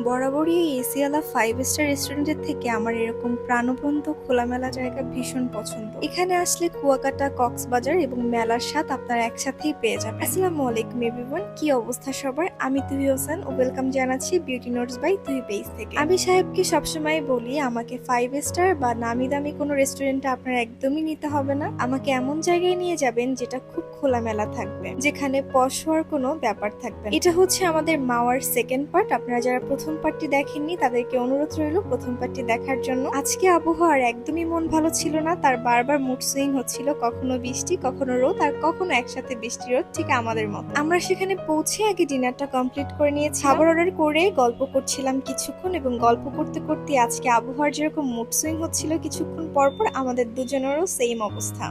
বরাবরই এই এসিওয়ালা 5 স্টার রেস্টুরেন্টের থেকে আমার এরকম প্রাণবন্ত খোলামেলা জায়গা ভীষণ পছন্দ। এখানে আসলে কুয়াকাটা, কক্সবাজার এবং মেলার স্বাদ আপনারা একসাথেই পেয়ে যাবেন। আসসালামু আলাইকুম এভরিওয়ান, কি অবস্থা সবার? আমি তুহি হোসেন ও ওয়েলকাম জানাচ্ছি বিউটি নোটস বাই তুহি পেজ থেকে। আমি সাহেবকে সবসময় বলি, আমাকে 5 স্টার বা নামি দামি কোনো রেস্টুরেন্টে আপনার একদমই নিতে হবে না। আমাকে এমন জায়গায় নিয়ে যাবেন যেটা খুব খোলামেলা থাকবে, যেখানে পশ হওয়ার কোনো ব্যাপার থাকবে না। এটা হচ্ছে আমাদের মাওয়ার সেকেন্ড পার্ট। আপনারা যারা প্রথম পার্টটি দেখেননি তাদেরকে অনুরোধ রইল প্রথম পার্টটি দেখার জন্য। আজকে আবহাওয়ার একদমই মন ভালো ছিল না, তার বারবার মুড সুইং হচ্ছিল, কখনো বৃষ্টি, কখনো রোদ, আর কখনো একসাথে বৃষ্টি রোদ, ঠিক আমাদের মতো। আমরা সেখানে পৌঁছে আগে ডিনারটা কমপ্লিট করে নিয়েছি, খাবার অর্ডার করে গল্প করছিলাম কিছুক্ষণ, এবং গল্প করতে করতে আজকে আবহাওয়ার যেরকম মুড সুইং হচ্ছিল কিছুক্ষণ পরপর আমাদের দুজনেরও সেম অবস্থা।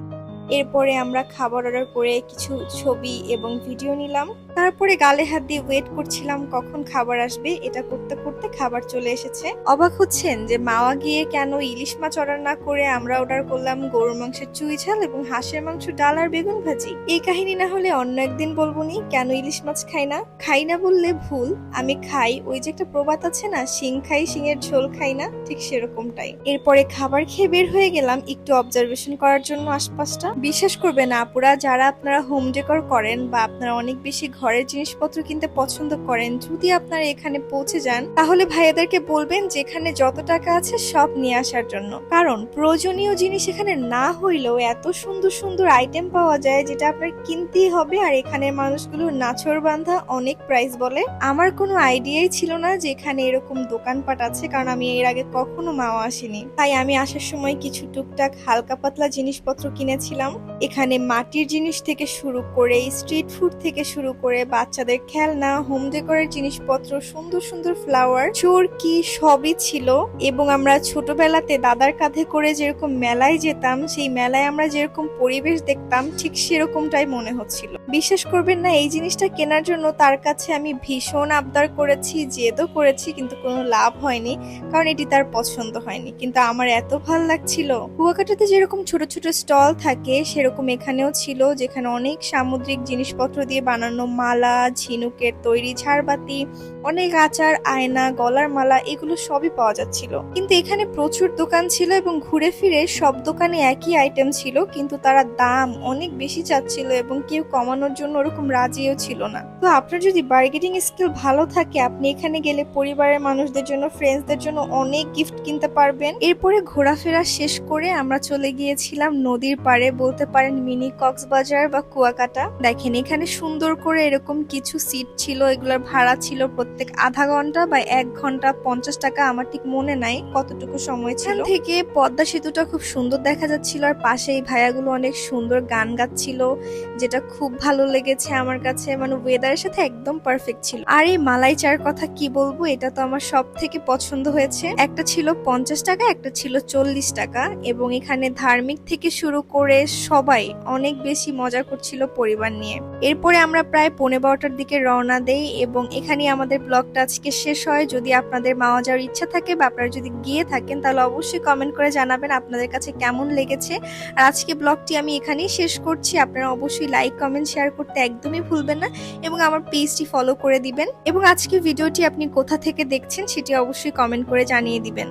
এরপরে আমরা খাবার অর্ডার করে কিছু ছবি এবং ভিডিও নিলাম, তারপরে গালে হাত দিয়ে ওয়েট করছিলাম কখন খাবার আসবে। এটা করতে করতে খাবার চলে এসেছে। অবাক হচ্ছেন যে মাওয়া গিয়ে কেন ইলিশ মাছ অর্ডার না করে আমরা অর্ডার করলাম গরুর মাংসের চুই ঝাল এবং হাঁসের মাংস, ডাল আর বেগুন ভাজি। এই কাহিনী না হলে অন্য একদিন বলবো নি কেন ইলিশ মাছ খাই না বললে ভুল। আমি খাই, ওই যে একটা প্রবাদ আছে না, শিং খাই শিঙের ঝোল খাই না, ঠিক সেরকমটাই। এরপরে খাবার খেয়ে বের হয়ে গেলাম একটু অবজারভেশন করার জন্য আশপাশটা। বিশ্বাস করবে না আপুরা, যারা আপনারা হোম ডেকর করেন বা আপনারা অনেক বেশি ঘরের জিনিসপত্র কিনতে পছন্দ করেন, যদি আপনারা এখানে পৌঁছে যান তাহলে ভাইয়াদেরকে বলবেন যেখানে যত টাকা আছে সব নিয়ে আসার জন্য। কারণ প্রয়োজনীয় জিনিস এখানে না হইলেও এত সুন্দর সুন্দর আইটেম পাওয়া যায় যেটা আপনার কিনতেই হবে। আর এখানের মানুষগুলো নাছোড় বান্ধা, অনেক প্রাইস বলে। আমার কোনো আইডিয়াই ছিল না যে এখানে এরকম দোকানপাট আছে, কারণ আমি এর আগে কখনো মাওয়া আসিনি। তাই আমি আসার সময় কিছু টুকটাক হালকা পাতলা জিনিসপত্র কিনেছিলাম। এখানে মাটির জিনিস থেকে শুরু করে স্ট্রিট ফুড থেকে শুরু করে বাচ্চাদের খেলনা, হোম ডেকোরের জিনিসপত্র, সুন্দর সুন্দর ফ্লাওয়ার, চোরকি সবই ছিল। এবং আমরা ছোটবেলাতে দাদার কাঁধে করে যেরকম মেলায় যেতাম, সেই মেলায় আমরা যেরকম পরিবেশ দেখতাম ঠিক সেরকমটাই মনে হচ্ছিল। বিশ্বাস করবেন না, এই জিনিসটা কেনার জন্য তার কাছে আমি ভীষণ আবদার করেছি, জেদও করেছি, কিন্তু কোনো লাভ হয়নি, কারণ এটি তার পছন্দ হয়নি। কিন্তু আমার এত ভালো লাগছিল। কুয়াকাটাতে যেরকম ছোট ছোট স্টল থাকে সেরকম এখানেও ছিল, যেখানে অনেক সামুদ্রিক জিনিসপত্র দিয়ে বানানো মালা, ঝিনুকের তৈরি ঝাড়বাতি, অনেক আচার, আয়না, গলার মালা, এগুলো সবই পাওয়া যাচ্ছিল। কিন্তু এখানে প্রচুর দোকান ছিল এবং ঘুরে ফিরে সব দোকানে একই আইটেম ছিল, কিন্তু তারা দাম অনেক বেশি চাচ্ছিল এবং কেউ কমানোর জন্য ওরকম রাজিও ছিল না। তো আপনার যদি বার্গেনিং স্কিল ভালো থাকে, আপনি এখানে গেলে পরিবারের মানুষদের জন্য, ফ্রেন্ডসদের জন্য অনেক গিফট কিনতে পারবেন। এরপরে ঘোরাফেরা শেষ করে আমরা চলে গিয়েছিলাম নদীর পাড়ে, বলতে পারেন মিনি কক্সবাজার বা কুয়াকাটা। দেখেন এখানে সুন্দর করে এরকম কিছু সিট ছিল, এগুলোর ভাড়া ছিল প্রত্যেক আধা ঘন্টা বা 1 ঘন্টা 50 টাকা, আমার ঠিক মনে নাই কতটুকু সময় ছিল। থেকে পদ্মা সেতুটা খুব সুন্দর দেখা যাচ্ছিল, আর পাশে এই ভাইয়াগুলো অনেক সুন্দর গান গাচ্ছিল, যেটা খুব ভালো লেগেছে আমার কাছে। মানে ওয়েদারের সাথে একদম পারফেক্ট ছিল। আর এই মালাই চার কথা কি বলবো, এটা তো আমার সব থেকে পছন্দ হয়েছে। একটা ছিল 50 টাকা, একটা ছিল 40 টাকা, এবং এখানে ধার্মিক থেকে শুরু করে সবাই অনেক বেশি মজা করছিল পরিবার নিয়ে। এরপরে আমরা প্রায় 12:15টার দিকে রওনা দেই এবং এখানেই আমাদের ব্লগটা আজকে শেষ হয়। যদি আপনাদের মাওয়া যাওয়ার ইচ্ছা থাকে বা আপনারা যদি গিয়ে থাকেন তাহলে অবশ্যই কমেন্ট করে জানাবেন আপনাদের কাছে কেমন লেগেছে। আর আজকে ব্লগটি আমি এখানেই শেষ করছি। আপনারা অবশ্যই লাইক, কমেন্ট, শেয়ার করতে একদমই ভুলবেন না এবং আমার পেজটি ফলো করে দিবেন। এবং আজকে ভিডিওটি আপনি কোথা থেকে দেখছেন সেটি অবশ্যই কমেন্ট করে জানিয়ে দিবেন।